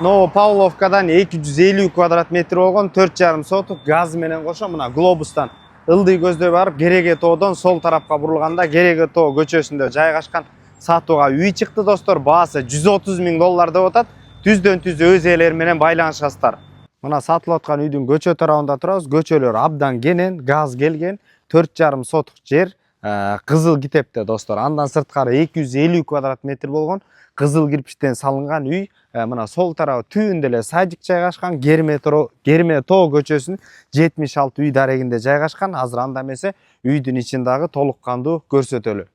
Новопавловкадан 250 квадрат метр болгон 4,5 соток газ менен кошо мына глобустан ылдый көздөй барып Кереге тоодон сол тарапка бурулганда Кереге тоо көчөсүндө жайгашкан сатууга үй чыкты достор. Баасы 130 000 доллар деп атат. Түздөн түз өз ээлери менен байланышасыздар. Мына сатылып аткан үйдүн көчө тарабында турабыз. Көчөлөр абдан кенен, газ келген, 4,5 соток жер, кызыл китепте достор. Андан сырткары 250 квадрат метр болгон кызыл кирпичтен салынган үй. Мына сол тарабы түбүндө эле садик жайгашкан. Керме тоо көчөсүнүн 76 үй дарегинде жайгашкан. Азыр анда эмесе үйдүн ичин дагы толук кандуу көрсөтөлү.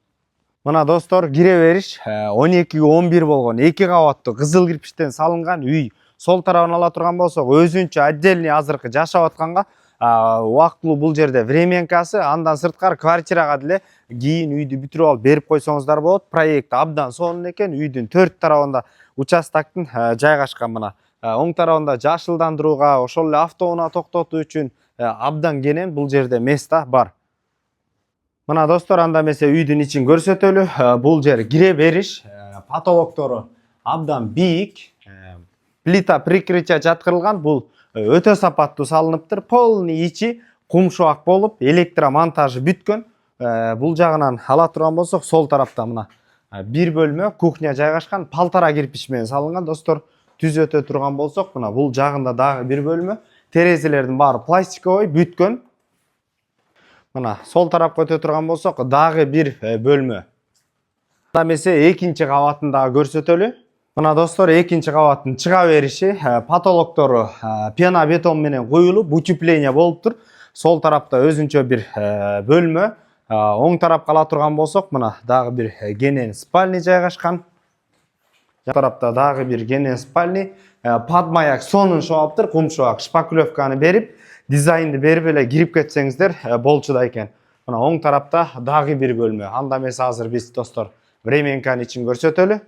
Мына достор, кире бериш 12-11 болгон 2 кабаттуу кызыл кирпичтен салынган үй. Сол тарабын ала турган болсок, өзүнчө отдельный азыркы жашап атканга убактылуу бул жерде временкасы, андан сырткары квартирага деле кийин үйдү бүтүрүп алып берип койсоңуздар болот. Проект абдан сонун экен. Үйдүн 4 тарабында участоктун жайгашкан. Мына оң тарабында жашылдандырууга, ошол эле автоунаа токтотуу үчүн абдан кенен бул жерде место бар. Мына достор, анда эмесе үйдүн ичин көрсөтөлү. Бул жер кире бериш, потолоктору абдан бийик, плита прикрытия жаткырылган. Бул өтө сапаттуу салыныптыр. Полный ичи кумшубак болуп, электромонтажы бүткөн. Бул жагынан ала турган болсок, сол тарапта мына бир бөлмө кухня жайгашкан, палтара кирпич менен салынган достор. Түз өтө турган болсок, мына бул жагында дагы бир бөлмө. Терезелердин баары пластиковый бүткөн. Мына сол тарапка өтө турган болсок, дагы бир бөлмө. Анда эмесе экинчи кабатын дагы көрсөтөлү. Мына достор, экинчи кабаттын чыга бериши, потолоктору пена бетон менен коюлуп, утепление болуптур. Сол тарапта өзүнчө бир бөлмө. Оң тарапка ала турган болсок, мына дагы бир кенен спальня жайгашкан. Жан тарапта дагы бир кенен спальня. Подмаяк сонун шоалыптыр, кумшубак шпаклевканы берип, дизайнды берип эле кирип кетсеңиздер болчу да экен. Мына оң тарапта дагы бир бөлмө. Анда эмесе азыр биз достор временканы ичин көрсөтөлү.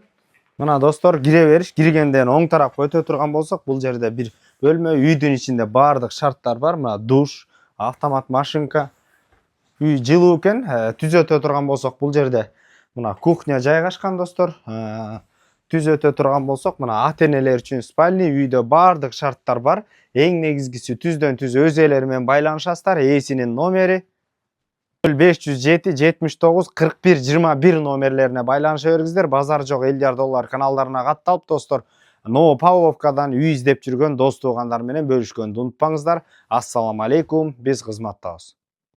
Мына достор, кире бериш, киргенден оң тарапка өтө турган болсок, бул жерде бир бөлмө. Үйдүн ичинде баардык шарттар бар. Мына душ, автомат машинка. Үй жылуу экен. Түз өтө турган болсок, бул жерде мына кухня жайгашкан достор. Түз өтө турган болсок, мына ата-энелер үчүн спальня. Үйдө баардык шарттар бар. Эң негизгиси түздөн түз өз ээлери менен байланышасыздар. Ээсинин номери 0507 79 41 21 номерлерине байланыша бергиздер. Базар жок $50 доллар каналдарына катталып достор. Новопавловкадан үй издеп жүргөн дос туугандар менен бөлүшкөндү унутпаңыздар. Ассаламу алейкум, биз кызматтабыз.